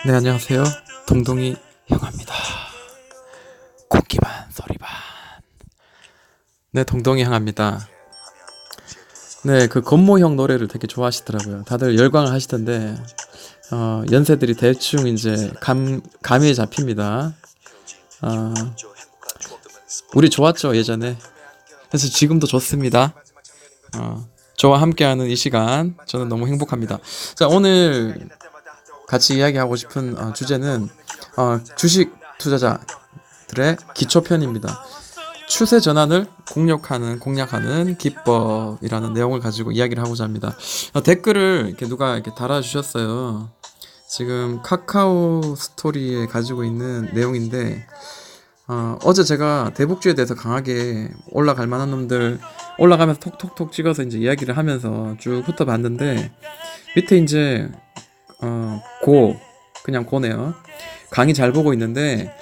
네, 안녕하세요. 동동이 형아입니다. 코끼반 소리반. 네, 동동이 형아입니다. 네, 그 건모형 노래를 되게 좋아하시더라고요. 다들 열광을 하시던데, 연세들이 대충 이제 감이 잡힙니다. 어, 우리 좋았죠, 예전에. 그래서 지금도 좋습니다. 저와 함께하는 이 시간, 저는 너무 행복합니다. 자, 오늘 같이 이야기하고 싶은 주제는 주식 투자자들의 기초편입니다. 추세 전환을 공략하는 기법이라는 내용을 가지고 이야기를 하고자 합니다. 댓글을 이렇게 누가 이렇게 달아주셨어요. 지금 카카오 스토리에 가지고 있는 내용인데, 어제 제가 대북주에 대해서 강하게 올라갈 만한 놈들 올라가면서 톡톡톡 찍어서 이제 이야기를 하면서 쭉 훑어봤는데, 밑에 이제 그냥 고네요. 강의 잘 보고 있는데,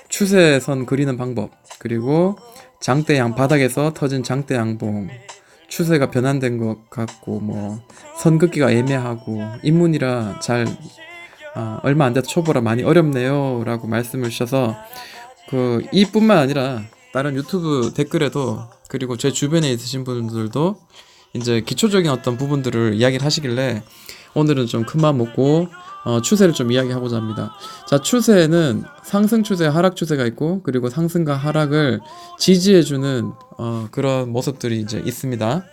추세선 그리는 방법, 그리고 장대양, 바닥에서 터진 장대양봉, 추세가 변환된 것 같고, 선긋기가 애매하고, 입문이라 얼마 안 돼서 초보라 많이 어렵네요. 라고 말씀을 주셔서, 이뿐만 아니라, 다른 유튜브 댓글에도, 그리고 제 주변에 있으신 분들도, 이제 기초적인 어떤 부분들을 이야기를 하시길래, 오늘은 좀 큰마음 먹고 추세를 좀 이야기하고자 합니다. 자, 추세는 상승 추세, 하락 추세가 있고, 그리고 상승과 하락을 지지해주는 그런 모습들이 이제 있습니다.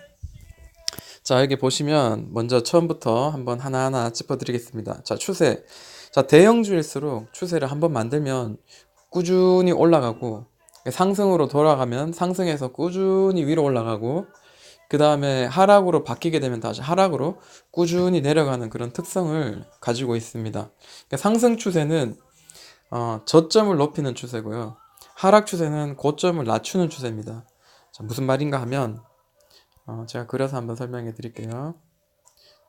자, 여기 보시면 먼저 처음부터 한번 하나하나 짚어드리겠습니다. 자, 추세. 자, 대형주일수록 추세를 한번 만들면 꾸준히 올라가고, 상승으로 돌아가면 상승해서 꾸준히 위로 올라가고, 그 다음에 하락으로 바뀌게 되면 다시 하락으로 꾸준히 내려가는 그런 특성을 가지고 있습니다. 그러니까 상승 추세는 저점을 높이는 추세고요. 하락 추세는 고점을 낮추는 추세입니다. 자, 무슨 말인가 하면 제가 그려서 한번 설명해 드릴게요.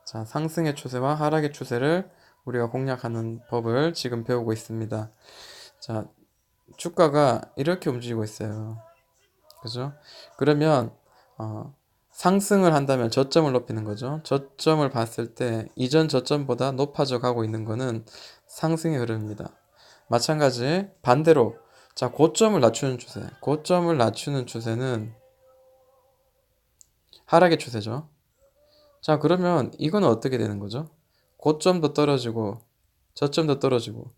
자, 상승의 추세와 하락의 추세를 우리가 공략하는 법을 지금 배우고 있습니다. 자, 주가가 이렇게 움직이고 있어요. 그죠? 그러면 상승을 한다면 저점을 높이는 거죠. 저점을 봤을 때 이전 저점보다 높아져 가고 있는 거는 상승의 흐름입니다. 마찬가지 반대로, 자, 고점을 낮추는 추세. 고점을 낮추는 추세는 하락의 추세죠. 자, 그러면 이거는 어떻게 되는 거죠? 고점도 떨어지고 저점도 떨어지고,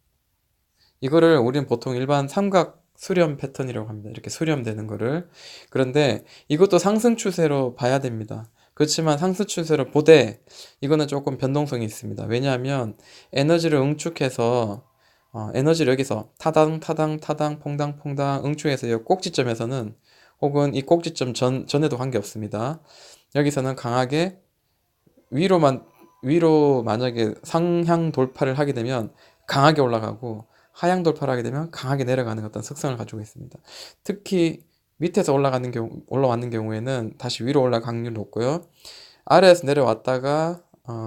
이거를 우리는 보통 일반 삼각 수렴 패턴이라고 합니다. 이렇게 수렴되는 거를. 그런데 이것도 상승 추세로 봐야 됩니다. 그렇지만 상승 추세로 보되 이거는 조금 변동성이 있습니다. 왜냐하면 에너지를 응축해서 에너지를 여기서 타당 퐁당 응축해서 이 꼭지점에서는, 혹은 이 꼭지점 전에도 관계없습니다. 여기서는 강하게 위로 만약에 상향 돌파를 하게 되면 강하게 올라가고, 하향 돌파를 하게 되면 강하게 내려가는 어떤 특성을 가지고 있습니다. 특히 밑에서 올라왔는 경우에는 다시 위로 올라갈 확률이 높고요. 아래에서 내려왔다가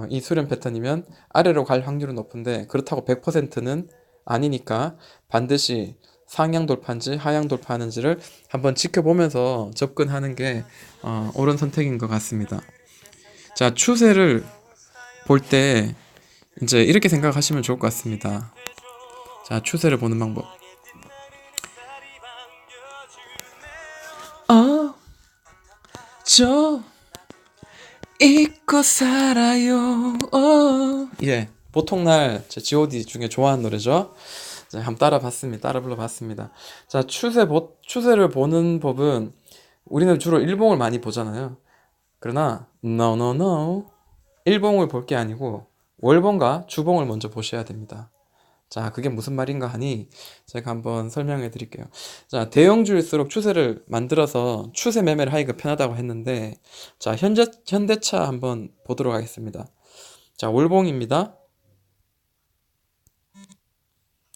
이 수렴 패턴이면 아래로 갈 확률은 높은데, 그렇다고 100%는 아니니까 반드시 상향 돌파인지 하향 돌파하는지를 한번 지켜보면서 접근하는 게 옳은 선택인 것 같습니다. 자, 추세를 볼 때 이제 이렇게 생각하시면 좋을 것 같습니다. 자, 추세를 보는 방법. 저 잊고 살아요. 예, 보통날 제 G.O.D 중에 좋아하는 노래죠. 자, 한번 따라 불러봤습니다. 자, 추세를 보는 법은, 우리는 주로 일봉을 많이 보잖아요. 그러나 no, 일봉을 볼 게 아니고 월봉과 주봉을 먼저 보셔야 됩니다. 자, 그게 무슨 말인가 하니 제가 한번 설명해 드릴게요. 자, 대형주일수록 추세를 만들어서 추세 매매를 하기가 편하다고 했는데, 자, 현대차 한번 보도록 하겠습니다. 자, 월봉입니다.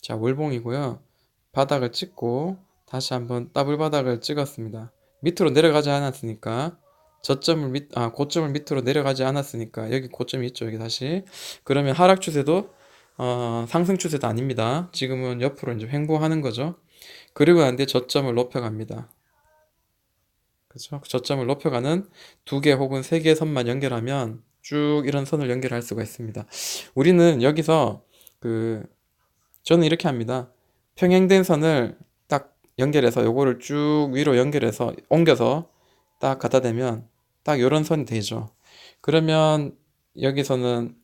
자, 월봉이고요. 바닥을 찍고 다시 한번 더블 바닥을 찍었습니다. 밑으로 내려가지 않았으니까, 고점을 밑으로 내려가지 않았으니까 여기 고점이 있죠. 여기 다시. 그러면 하락 추세도 상승 추세도 아닙니다. 지금은 옆으로 이제 횡보하는 거죠. 그리고 난 뒤에 저점을 높여갑니다. 그렇죠? 저점을 높여가는 두 개 혹은 세 개의 선만 연결하면 쭉 이런 선을 연결할 수가 있습니다. 우리는 여기서 그 저는 이렇게 합니다. 평행된 선을 딱 연결해서 요거를 쭉 위로 연결해서 옮겨서 딱 갖다 대면 딱 요런 선이 되죠. 그러면 여기서는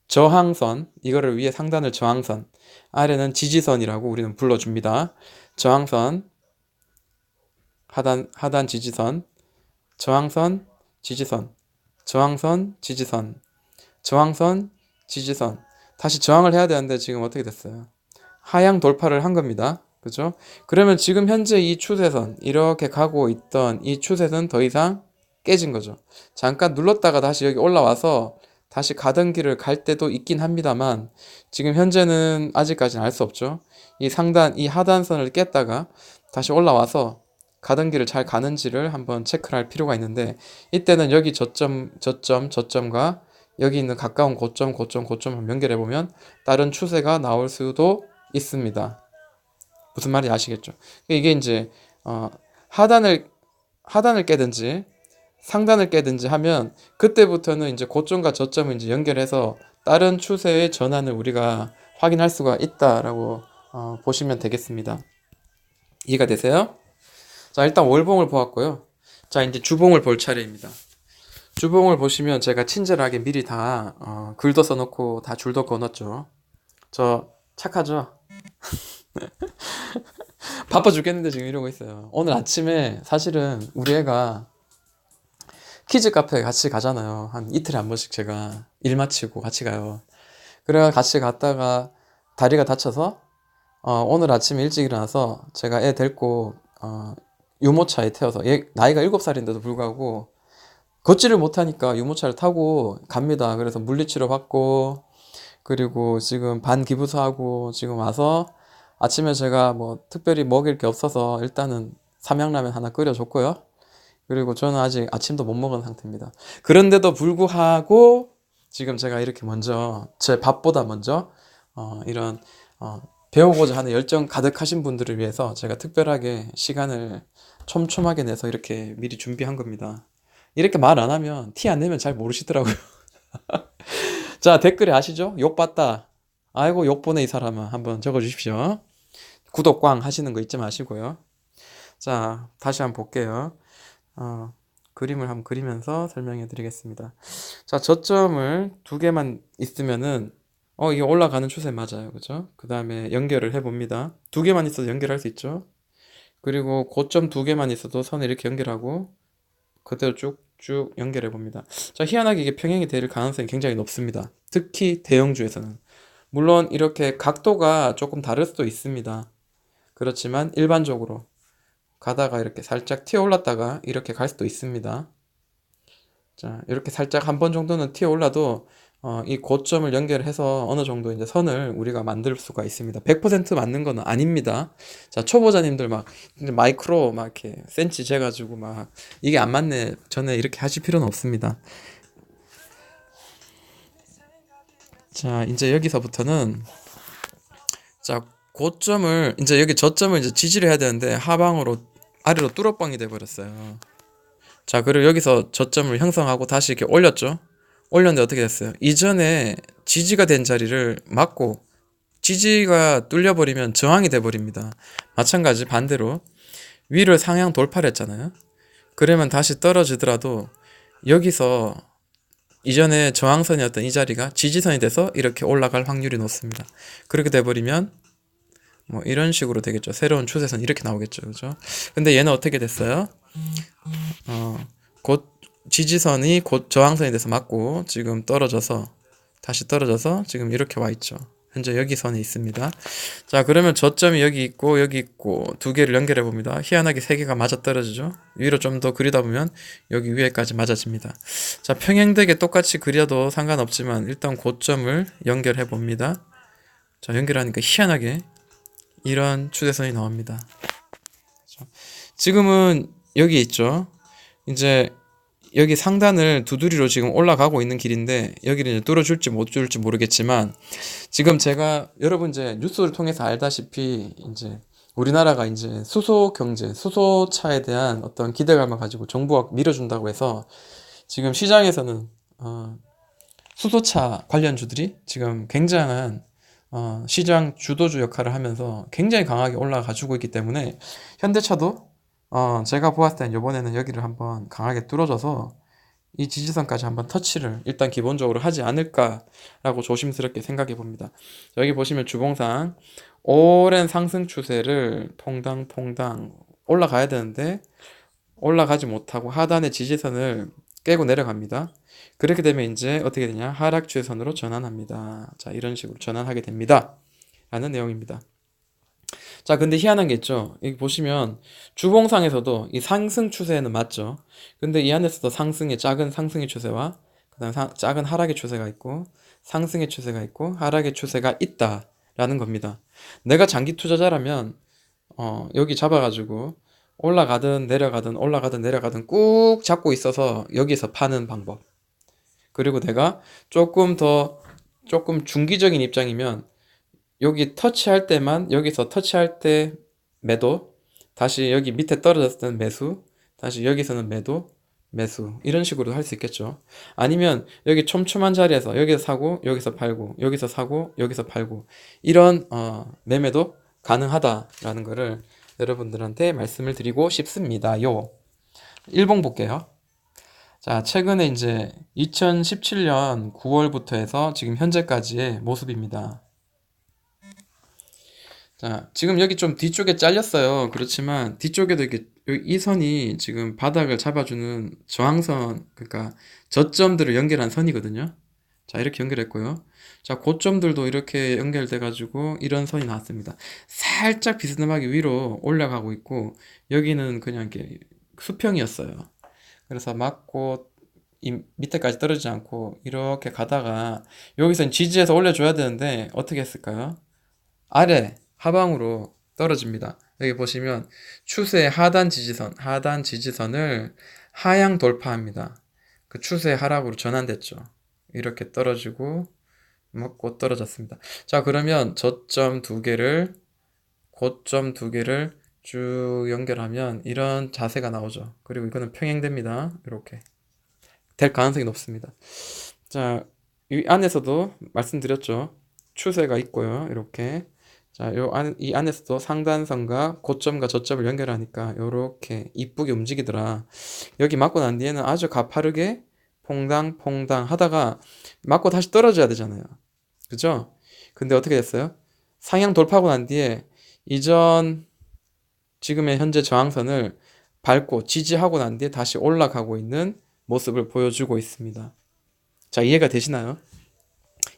저항선, 이거를 위에 상단을 저항선, 아래는 지지선이라고 우리는 불러줍니다. 저항선, 하단 지지선, 저항선, 지지선, 저항선, 지지선, 저항선, 지지선. 다시 저항을 해야 되는데 지금 어떻게 됐어요? 하향 돌파를 한 겁니다. 그죠? 그러면 지금 현재 이 추세선, 이렇게 가고 있던 이 추세선 더 이상 깨진 거죠. 잠깐 눌렀다가 다시 여기 올라와서 다시 가던 길을 갈 때도 있긴 합니다만 지금 현재는 아직까지는 알 수 없죠. 이 하단선을 깼다가 다시 올라와서 가던 길을 잘 가는지를 한번 체크를 할 필요가 있는데 이때는 여기 저점과 여기 있는 가까운 고점 연결해 보면 다른 추세가 나올 수도 있습니다. 무슨 말인지 아시겠죠? 이게 이제 하단을 깨든지 상단을 깨든지 하면 그때부터는 이제 고점과 저점을 이제 연결해서 다른 추세의 전환을 우리가 확인할 수가 있다라고 보시면 되겠습니다. 이해가 되세요? 자, 일단 월봉을 보았고요. 자, 이제 주봉을 볼 차례입니다. 주봉을 보시면 제가 친절하게 미리 다 글도 써놓고 다 줄도 그어놨죠. 저 착하죠? 바빠 죽겠는데 지금 이러고 있어요. 오늘 아침에 사실은 우리 애가 키즈 카페 같이 가잖아요. 한 이틀에 한 번씩 제가 일 마치고 같이 가요. 그래가 같이 갔다가 다리가 다쳐서 오늘 아침에 일찍 일어나서 제가 애 데리고 유모차에 태워서 얘 나이가 7살인데도 불구하고 걷지를 못하니까 유모차를 타고 갑니다. 그래서 물리치료 받고 그리고 지금 반기부스하고 지금 와서 아침에 제가 뭐 특별히 먹을 게 없어서 일단은 삼양라면 하나 끓여줬고요. 그리고 저는 아직 아침도 못 먹은 상태입니다. 그런데도 불구하고 지금 제가 이렇게 먼저 제 밥보다 먼저 이런 배우고자 하는 열정 가득하신 분들을 위해서 제가 특별하게 시간을 촘촘하게 내서 이렇게 미리 준비한 겁니다. 이렇게 말 안 하면 티 안 내면 잘 모르시더라고요. 자, 댓글에 아시죠? 욕 봤다. 아이고 욕 보네 이 사람은. 한번 적어주십시오. 구독 꽝 하시는 거 잊지 마시고요. 자, 다시 한번 볼게요. 그림을 한번 그리면서 설명해 드리겠습니다. 자, 저점을 두 개만 있으면은 이게 올라가는 추세 맞아요. 그죠? 그 다음에 연결을 해봅니다. 두 개만 있어도 연결할 수 있죠. 그리고 고점 두 개만 있어도 선을 이렇게 연결하고 그대로 쭉쭉 연결해 봅니다. 자, 희한하게 이게 평행이 될 가능성이 굉장히 높습니다. 특히 대형주에서는. 물론 이렇게 각도가 조금 다를 수도 있습니다. 그렇지만 일반적으로 가다가 이렇게 살짝 튀어 올랐다가 이렇게 갈 수도 있습니다. 자, 이렇게 살짝 한 번 정도는 튀어 올라도 이 고점을 연결해서 어느 정도 이제 선을 우리가 만들 수가 있습니다. 100% 맞는 건 아닙니다. 자, 초보자님들 막 마이크로 막 이렇게 센치 재가지고 막 이게 안 맞네 전에 이렇게 하실 필요는 없습니다. 자, 이제 여기서부터는 자, 고점을 이제 여기 저점을 이제 지지를 해야 되는데 하방으로 아래로 뚫어뻥이 돼 버렸어요. 자, 그리고 여기서 저점을 형성하고 다시 이렇게 올렸죠. 올렸는데 어떻게 됐어요? 이전에 지지가 된 자리를 막고 지지가 뚫려버리면 저항이 돼버립니다. 마찬가지 반대로 위를 상향 돌파를 했잖아요. 그러면 다시 떨어지더라도 여기서 이전에 저항선이었던 이 자리가 지지선이 돼서 이렇게 올라갈 확률이 높습니다. 그렇게 돼버리면 뭐 이런 식으로 되겠죠. 새로운 추세선 이렇게 나오겠죠. 그죠? 근데 얘는 어떻게 됐어요? 곧 지지선이 곧 저항선이 돼서 맞고 지금 다시 떨어져서 지금 이렇게 와 있죠. 현재 여기 선이 있습니다. 자, 그러면 저점이 여기 있고 두 개를 연결해 봅니다. 희한하게 세 개가 맞아 떨어지죠. 위로 좀 더 그리다 보면 여기 위에까지 맞아집니다. 자, 평행되게 똑같이 그려도 상관없지만 일단 고점을 연결해 봅니다. 자, 연결하니까 희한하게 이런 추세선이 나옵니다. 지금은 여기 있죠. 이제 여기 상단을 두드리로 지금 올라가고 있는 길인데 여기를 이제 뚫어줄지 못 뚫을지 모르겠지만 지금 제가 여러분 이제 뉴스를 통해서 알다시피 이제 우리나라가 이제 수소 경제, 수소차에 대한 어떤 기대감을 가지고 정부가 밀어준다고 해서 지금 시장에서는 수소차 관련주들이 지금 굉장한 시장 주도주 역할을 하면서 굉장히 강하게 올라가지고 있기 때문에 현대차도 제가 보았을 땐 이번에는 여기를 한번 강하게 뚫어줘서 이 지지선까지 한번 터치를 일단 기본적으로 하지 않을까라고 조심스럽게 생각해 봅니다. 여기 보시면 주봉상 오랜 상승 추세를 퐁당퐁당 올라가야 되는데 올라가지 못하고 하단의 지지선을 깨고 내려갑니다. 그렇게 되면 이제 어떻게 되냐? 하락 추세선으로 전환합니다. 자, 이런 식으로 전환하게 됩니다. 라는 내용입니다. 자, 근데 희한한 게 있죠. 여기 보시면 주봉상에서도 이 상승 추세는 맞죠. 근데 이 안에서도 작은 상승의 추세와 그다음 작은 하락의 추세가 있고 상승의 추세가 있고 하락의 추세가 있다라는 겁니다. 내가 장기 투자자라면 여기 잡아가지고 올라가든 내려가든 올라가든 내려가든 꾹 잡고 있어서 여기서 파는 방법. 그리고 내가 조금 중기적인 입장이면 여기 터치할 때만 여기서 터치할 때 매도, 다시 여기 밑에 떨어졌을 때는 매수, 다시 여기서는 매수 이런 식으로 할 수 있겠죠. 아니면 여기 촘촘한 자리에서 여기서 사고 여기서 팔고 여기서 사고 여기서 팔고 이런 매매도 가능하다라는 거를 여러분들한테 말씀을 드리고 싶습니다요. 일봉 볼게요. 자, 최근에 이제 2017년 9월부터 해서 지금 현재까지의 모습입니다. 자, 지금 여기 좀 뒤쪽에 잘렸어요. 그렇지만 뒤쪽에도 이렇게 이 선이 지금 바닥을 잡아주는 저항선, 그러니까 저점들을 연결한 선이거든요. 자, 이렇게 연결했고요. 자, 고점들도 이렇게 연결돼가지고 이런 선이 나왔습니다. 살짝 비스듬하게 위로 올라가고 있고 여기는 그냥 이렇게 수평이었어요. 그래서 맞고 이 밑에까지 떨어지지 않고 이렇게 가다가 여기선 지지해서 올려줘야 되는데 어떻게 했을까요? 아래 하방으로 떨어집니다. 여기 보시면 추세 하단 지지선을 하향 돌파합니다. 그 추세 하락으로 전환됐죠. 이렇게 떨어지고 먹고 떨어졌습니다. 자, 그러면 저점 두 개를 고점 두 개를 쭉 연결하면 이런 자세가 나오죠. 그리고 이거는 평행됩니다. 이렇게 될 가능성이 높습니다. 자, 이 안에서도 말씀드렸죠. 추세가 있고요. 이렇게. 자, 이 안에서도 상단선과 고점과 저점을 연결하니까 이렇게 이쁘게 움직이더라. 여기 맞고 난 뒤에는 아주 가파르게 퐁당퐁당 하다가 맞고 다시 떨어져야 되잖아요. 그죠? 근데 어떻게 됐어요? 상향 돌파하고 난 뒤에 이전 지금의 현재 저항선을 밟고 지지하고 난 뒤에 다시 올라가고 있는 모습을 보여주고 있습니다. 자, 이해가 되시나요?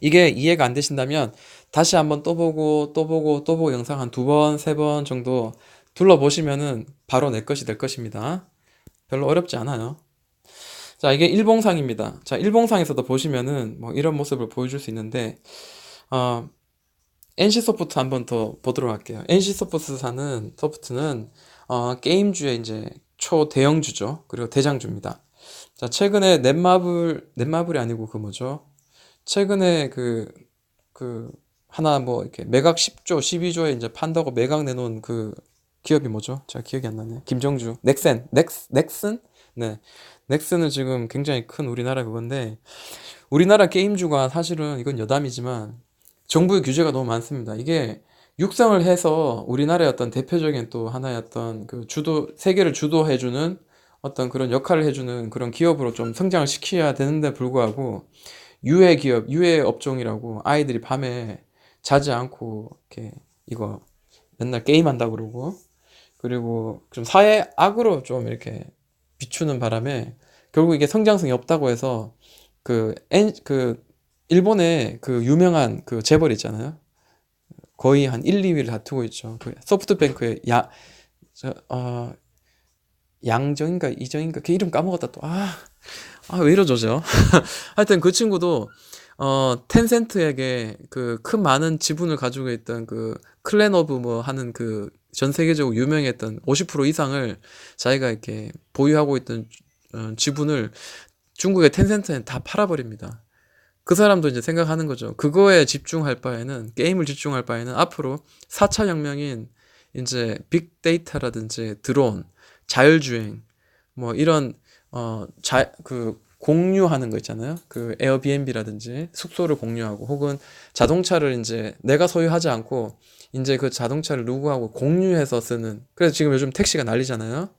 이게 이해가 안 되신다면 다시 한번 또 보고 영상 한 두 번, 세 번 정도 둘러보시면은 바로 내 것이 될 것입니다. 별로 어렵지 않아요. 자, 이게 일봉상입니다. 자, 일봉상에서도 보시면은 뭐 이런 모습을 보여줄 수 있는데 NC소프트 한번 더 보도록 할게요. NC소프트는 게임주의 이제 초대형주죠. 그리고 대장주입니다. 자, 최근에 넷마블이 아니고 그 뭐죠? 최근에 하나 뭐 이렇게 매각 10조, 12조에 이제 판다고 매각 내놓은 그 기업이 뭐죠? 제가 기억이 안 나네. 김정주, 넥슨? 네. 넥슨은 지금 굉장히 큰 우리나라 그건데, 우리나라 게임주가 사실은 이건 여담이지만, 정부의 규제가 너무 많습니다. 이게 육성을 해서 우리나라의 어떤 대표적인 또 하나의 어떤 세계를 주도해주는 어떤 그런 역할을 해주는 그런 기업으로 좀 성장을 시켜야 되는데 불구하고, 유해 기업, 유해 업종이라고 아이들이 밤에 자지 않고 이렇게 이거 맨날 게임한다 그러고 그리고 좀 사회 악으로 좀 이렇게 비추는 바람에 결국 이게 성장성이 없다고 해서 일본의 그 유명한 그 재벌 있잖아요. 거의 한 1, 2위를 다투고 있죠. 그 소프트뱅크의 양정인가 이정인가 걔 이름 까먹었다 또. 왜 이러죠, 저? 하여튼 그 친구도 텐센트에게 그 큰 많은 지분을 가지고 있던 그 클랜 오브 뭐 하는 그 전 세계적으로 유명했던 50% 이상을 자기가 이렇게 보유하고 있던 지분을 중국의 텐센트에 다 팔아버립니다. 그 사람도 이제 생각하는 거죠. 그거에 집중할 바에는 게임을 집중할 바에는 앞으로 4차 혁명인 이제 빅데이터라든지 드론, 자율주행 뭐 이런 공유하는 거 있잖아요. 그 에어비앤비라든지 숙소를 공유하고 혹은 자동차를 이제 내가 소유하지 않고 이제 그 자동차를 누구하고 공유해서 쓰는. 그래서 지금 요즘 택시가 난리잖아요.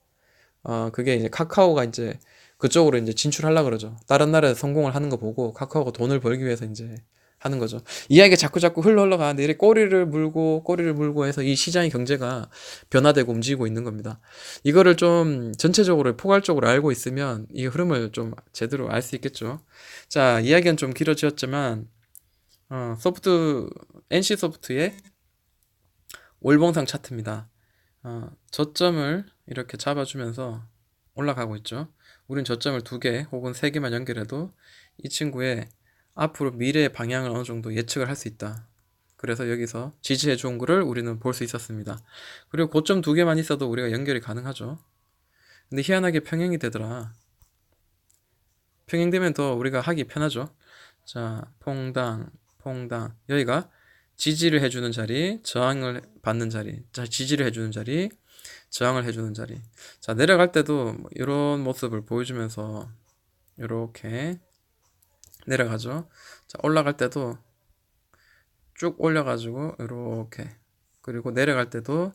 그게 이제 카카오가 이제 그쪽으로 이제 진출하려 그러죠. 다른 나라에서 성공을 하는 거 보고 카카오가 돈을 벌기 위해서 이제 하는 거죠. 이야기가 자꾸 흘러가는데 이렇게 꼬리를 물고 해서 이 시장의 경제가 변화되고 움직이고 있는 겁니다. 이거를 좀 전체적으로 포괄적으로 알고 있으면 이 흐름을 좀 제대로 알 수 있겠죠. 자, 이야기는 좀 길어지었지만 NC 소프트의 월봉상 차트입니다. 저점을 이렇게 잡아주면서 올라가고 있죠. 우린 저점을 2개 혹은 3개만 연결해도 이 친구의 앞으로 미래의 방향을 어느 정도 예측을 할 수 있다. 그래서 여기서 지지해 준 거를 우리는 볼 수 있었습니다. 그리고 고점 2개만 있어도 우리가 연결이 가능하죠. 근데 희한하게 평행이 되더라. 평행되면 더 우리가 하기 편하죠. 자, 퐁당. 여기가 지지를 해주는 자리, 저항을 받는 자리. 자, 지지를 해주는 자리, 저항을 해주는 자리. 자, 내려갈 때도 이런 모습을 보여주면서 이렇게 내려가죠. 자, 올라갈 때도 쭉 올려가지고 이렇게, 그리고 내려갈 때도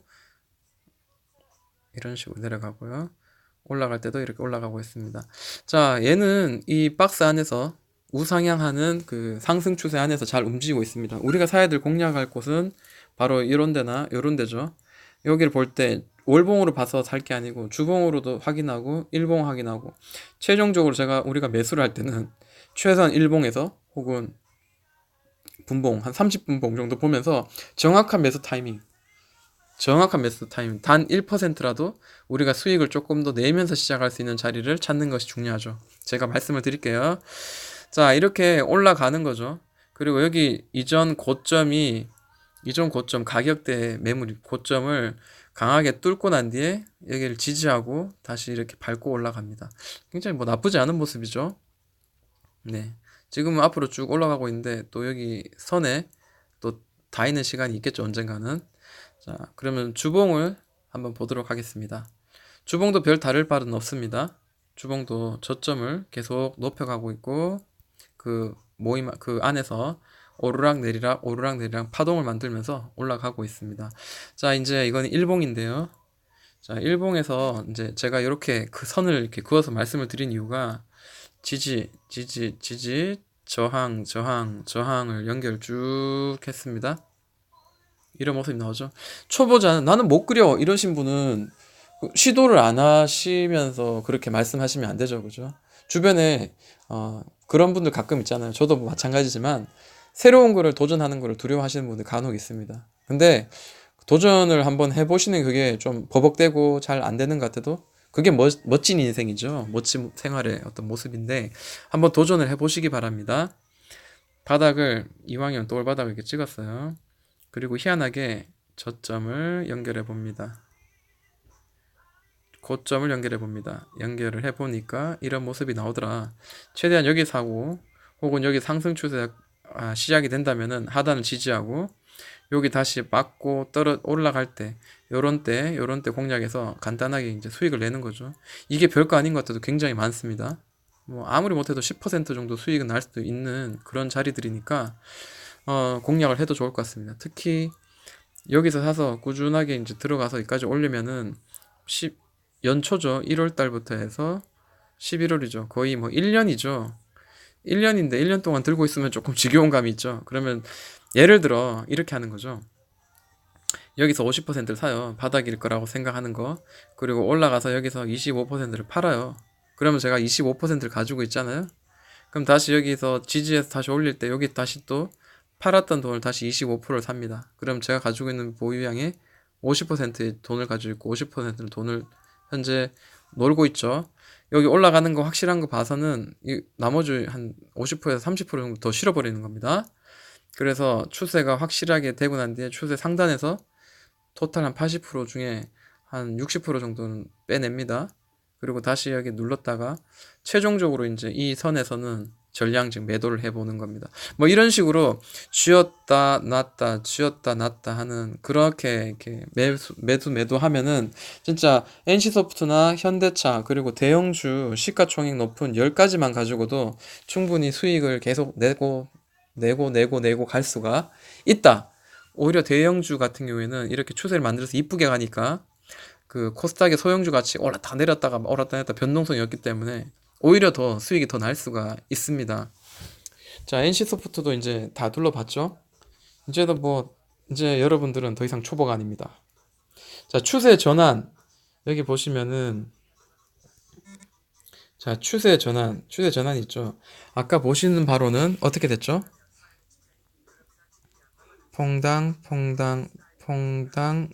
이런 식으로 내려가고요. 올라갈 때도 이렇게 올라가고 있습니다. 자, 얘는 이 박스 안에서 우상향하는 그 상승 추세 안에서 잘 움직이고 있습니다. 우리가 사야 될 공략할 곳은 바로 이런 데나 이런 데죠. 여기를 볼 때 월봉으로 봐서 살 게 아니고 주봉으로도 확인하고 일봉 확인하고, 최종적으로 우리가 매수를 할 때는 최소한 일봉에서 혹은 분봉 한 30분봉 정도 보면서 정확한 매수 타이밍 단 1%라도 우리가 수익을 조금 더 내면서 시작할 수 있는 자리를 찾는 것이 중요하죠. 제가 말씀을 드릴게요. 자, 이렇게 올라가는 거죠. 그리고 여기 이전 고점 가격대 매물 고점을 강하게 뚫고 난 뒤에 여기를 지지하고 다시 이렇게 밟고 올라갑니다. 굉장히 뭐 나쁘지 않은 모습이죠. 네. 지금은 앞으로 쭉 올라가고 있는데 또 여기 선에 또 닿이는 시간이 있겠죠, 언젠가는. 자, 그러면 주봉을 한번 보도록 하겠습니다. 주봉도 별 다를 바는 없습니다. 주봉도 저점을 계속 높여가고 있고 그 안에서 오르락 내리락 파동을 만들면서 올라가고 있습니다. 자, 이제 이건 일봉인데요. 자, 일봉에서 이제 제가 이렇게 그 선을 이렇게 그어서 말씀을 드린 이유가 지지, 저항을 연결 쭉 했습니다. 이런 모습이 나오죠. 초보자는 나는 못 그려 이러신 분은 시도를 안 하시면서 그렇게 말씀하시면 안 되죠. 그죠? 주변에 그런 분들 가끔 있잖아요. 저도 뭐 마찬가지지만 새로운 거를 도전하는 거를 두려워하시는 분들 간혹 있습니다. 근데 도전을 한번 해보시는 그게 좀 버벅대고 잘 안 되는 것 같아도 그게 멋진 인생이죠. 멋진 생활의 어떤 모습인데 한번 도전을 해보시기 바랍니다. 바닥을 이왕이면 또올바닥을 이렇게 찍었어요. 그리고 희한하게 저점을 연결해 봅니다. 고점을 연결해 봅니다. 연결을 해 보니까 이런 모습이 나오더라. 최대한 여기 사고 혹은 여기 상승 추세 시작이 된다면은 하단을 지지하고 여기 다시 맞고 올라갈 때 요런 때 공략해서 간단하게 이제 수익을 내는 거죠. 이게 별거 아닌 것 같아도 굉장히 많습니다. 뭐 아무리 못해도 10% 정도 수익은 날 수도 있는 그런 자리들이니까 공략을 해도 좋을 것 같습니다. 특히 여기서 사서 꾸준하게 이제 들어가서 여기까지 올리면은 연초죠. 1월 달부터 해서 11월이죠. 거의 뭐 1년이죠. 1년인데 1년 동안 들고 있으면 조금 지겨운 감이 있죠. 그러면 예를 들어 이렇게 하는 거죠. 여기서 50%를 사요. 바닥일 거라고 생각하는 거. 그리고 올라가서 여기서 25%를 팔아요. 그러면 제가 25%를 가지고 있잖아요. 그럼 다시 여기서 지지해서 다시 올릴 때 여기 다시 또 팔았던 돈을 다시 25%를 삽니다. 그럼 제가 가지고 있는 보유량의 50%의 돈을 가지고 있고 50%는 돈을 현재 놀고 있죠. 여기 올라가는 거 확실한 거 봐서는 이 나머지 한 50%에서 30% 정도 더 실어버리는 겁니다. 그래서 추세가 확실하게 되고 난 뒤에 추세 상단에서 토탈 한 80% 중에 한 60% 정도는 빼냅니다. 그리고 다시 여기 눌렀다가 최종적으로 이제 이 선에서는 전량 즉 매도를 해보는 겁니다. 뭐 이런 식으로 쥐었다 놨다 쥐었다 놨다 하는 그렇게 이렇게 매도 하면은 진짜 NC소프트나 현대차 그리고 대형주 시가총액 높은 10가지만 가지고도 충분히 수익을 계속 내고 갈 수가 있다. 오히려 대형주 같은 경우에는 이렇게 추세를 만들어서 이쁘게 가니까 그 코스닥의 소형주 같이 올랐다 내렸다가 올랐다 내렸다 변동성이 없기 때문에 오히려 더 수익이 더 날 수가 있습니다. 자, NC소프트도 이제 다 둘러봤죠? 이제도 뭐 이제 여러분들은 더 이상 초보가 아닙니다. 자, 추세 전환 여기 보시면은 자, 추세 전환 있죠? 아까 보시는 바로는 어떻게 됐죠? 퐁당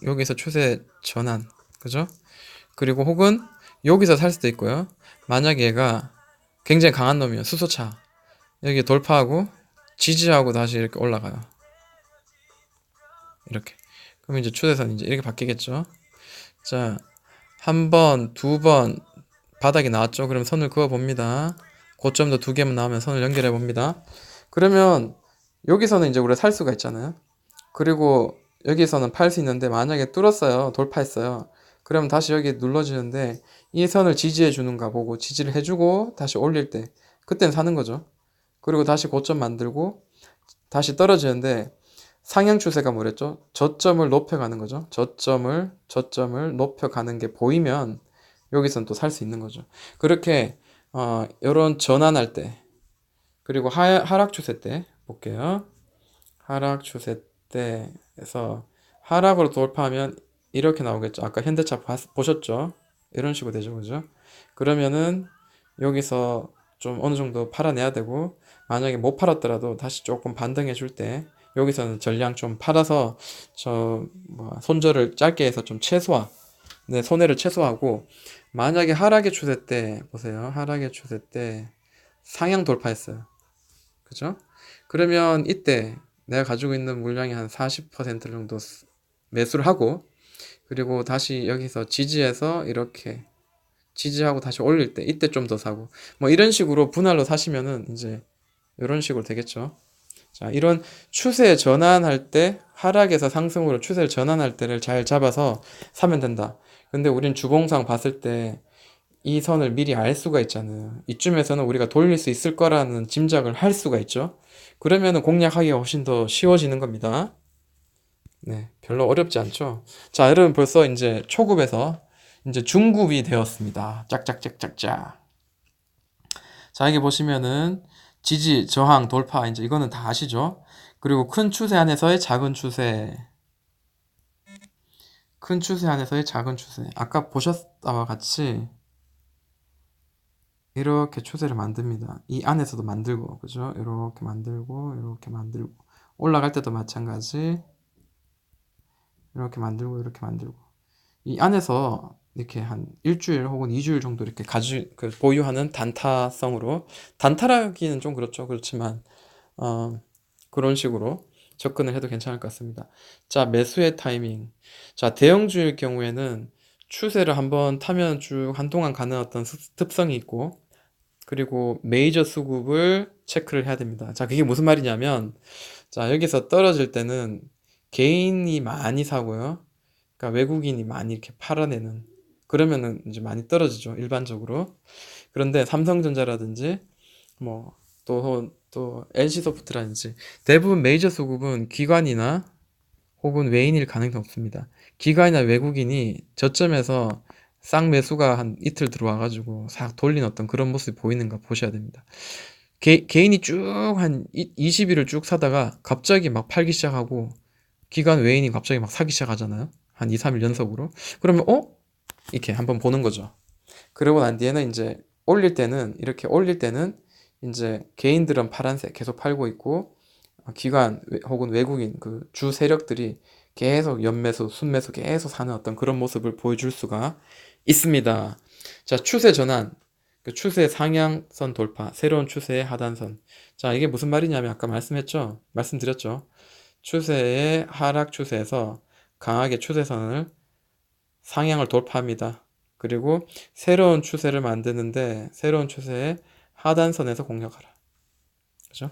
여기서 추세 전환 그죠? 그리고 혹은 여기서 살 수도 있고요. 만약에 얘가 굉장히 강한 놈이에요. 수소차 여기 돌파하고 지지하고 다시 이렇게 올라가요. 이렇게 그럼 이제 추세선이 이제 이렇게 바뀌겠죠. 자, 한 번, 두 번 바닥이 나왔죠. 그럼 선을 그어 봅니다. 고점도 두 개만 나오면 선을 연결해 봅니다. 그러면 여기서는 이제 우리가 살 수가 있잖아요. 그리고 여기서는 팔 수 있는데 만약에 뚫었어요. 돌파했어요. 그러면 다시 여기 눌러주는데 이 선을 지지해 주는가 보고 지지를 해주고 다시 올릴 때 그때는 사는 거죠. 그리고 다시 고점 만들고 다시 떨어지는데 상향 추세가 뭐랬죠? 저점을 높여가는 거죠. 저점을 높여가는 게 보이면 여기서는 또 살 수 있는 거죠. 그렇게 이런 전환할 때 그리고 하락 추세 때 볼게요. 하락 추세 때에서 하락으로 돌파하면 이렇게 나오겠죠. 아까 현대차 보셨죠? 이런 식으로 되죠, 그죠? 그러면은 여기서 좀 어느 정도 팔아내야 되고 만약에 못 팔았더라도 다시 조금 반등해 줄 때 여기서는 전량 좀 팔아서 손절을 짧게 해서 좀 손해를 최소화하고 만약에 하락의 추세 때 보세요. 하락의 추세 때 상향 돌파했어요. 그죠? 그러면 이때 내가 가지고 있는 물량이 한 40% 정도 매수를 하고 그리고 다시 여기서 지지해서 이렇게 지지하고 다시 올릴 때 이때 좀 더 사고 뭐 이런 식으로 분할로 사시면은 이제 이런 식으로 되겠죠. 자, 이런 추세 전환할 때 하락에서 상승으로 추세를 전환할 때를 잘 잡아서 사면 된다. 근데 우린 주봉상 봤을 때 이 선을 미리 알 수가 있잖아요. 이쯤에서는 우리가 돌릴 수 있을 거라는 짐작을 할 수가 있죠. 그러면은 공략하기가 훨씬 더 쉬워지는 겁니다. 네, 별로 어렵지 않죠. 자, 여러분 벌써 이제 초급에서 이제 중급이 되었습니다. 짝짝짝짝짝. 자, 여기 보시면은 지지, 저항, 돌파 이제 이거는 다 아시죠? 그리고 큰 추세 안에서의 작은 추세. 큰 추세 안에서의 작은 추세. 아까 보셨다와 같이 이렇게 추세를 만듭니다. 이 안에서도 만들고, 그죠? 이렇게 만들고, 이렇게 만들고. 올라갈 때도 마찬가지. 이렇게 만들고, 이렇게 만들고. 이 안에서 이렇게 한 일주일 혹은 2주일 정도 이렇게 보유하는 단타성으로, 단타라기는 좀 그렇죠. 그렇지만, 그런 식으로 접근을 해도 괜찮을 것 같습니다. 자, 매수의 타이밍. 자, 대형주일 경우에는 추세를 한번 타면 쭉 한동안 가는 어떤 특성이 있고, 그리고 메이저 수급을 체크를 해야 됩니다. 자, 그게 무슨 말이냐면, 자, 여기서 떨어질 때는 개인이 많이 사고요. 그러니까 외국인이 많이 이렇게 팔아내는. 그러면은 이제 많이 떨어지죠, 일반적으로. 그런데 삼성전자라든지, 뭐, 또 NC소프트라든지, 대부분 메이저 수급은 기관이나 혹은 외인일 가능성이 없습니다. 기관이나 외국인이 저점에서 쌍매수가 한 이틀 들어와가지고 싹 돌린 어떤 그런 모습이 보이는가 보셔야 됩니다. 개인이 쭉 한 20일을 쭉 사다가 갑자기 막 팔기 시작하고 기관 외인이 갑자기 막 사기 시작하잖아요. 한 2, 3일 연속으로. 그러면 이렇게 한번 보는 거죠. 그러고 난 뒤에는 이제 이렇게 올릴 때는 이제 개인들은 파란색 계속 팔고 있고 기관 혹은 외국인 그 주 세력들이 계속 연매수, 순매수 계속 사는 어떤 그런 모습을 보여줄 수가 있습니다. 자, 추세 전환, 그 추세 상향선 돌파, 새로운 추세의 하단선. 자, 이게 무슨 말이냐면 아까 말씀드렸죠. 추세의 하락 추세에서 강하게 추세선을 상향을 돌파합니다. 그리고 새로운 추세를 만드는데 새로운 추세의 하단선에서 공략하라. 그죠?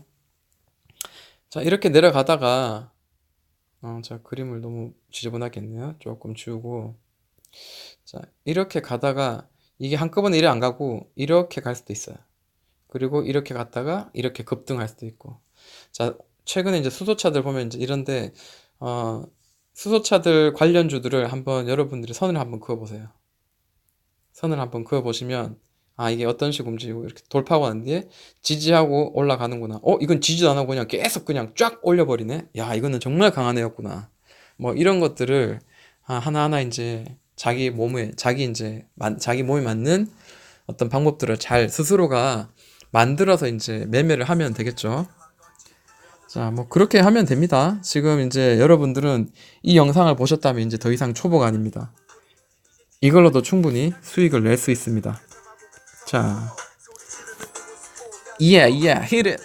자, 이렇게 내려가다가 자, 그림을 너무 지저분하게 했네요. 조금 지우고. 자, 이렇게 가다가 이게 한꺼번에 이래 안 가고 이렇게 갈 수도 있어요. 그리고 이렇게 갔다가 이렇게 급등할 수도 있고. 자, 최근에 이제 수소차들 보면 이제 이런데 어, 수소차들 관련주들을 한번 여러분들이 선을 한번 그어보세요. 선을 한번 그어보시면 아, 이게 어떤 식으로 움직이고 이렇게 돌파하고 난 뒤에 지지하고 올라가는구나. 이건 지지도 안 하고 그냥 계속 그냥 쫙 올려버리네. 야, 이거는 정말 강한 애였구나. 뭐 이런 것들을 하나하나 이제 자기 몸에 맞는 어떤 방법들을 잘 스스로가 만들어서 이제 매매를 하면 되겠죠. 자, 뭐 그렇게 하면 됩니다. 지금 이제 여러분들은 이 영상을 보셨다면 이제 더 이상 초보가 아닙니다. 이걸로도 충분히 수익을 낼 수 있습니다. 자, yeah, yeah, hit it.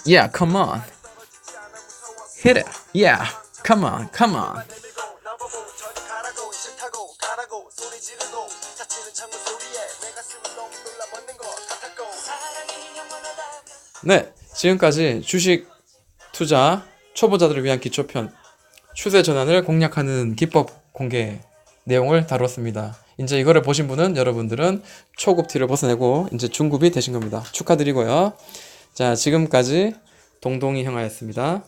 Yeah, come on. Hit it. Yeah, come on, come on. 네, 지금까지 주식 투자 초보자들을 위한 기초편 추세 전환을 공략하는 기법 공개 내용을 다뤘습니다. 이제 이거를 보신 분은 여러분들은 초급 티를 벗어내고 이제 중급이 되신 겁니다. 축하드리고요. 자, 지금까지 동동이 형아였습니다.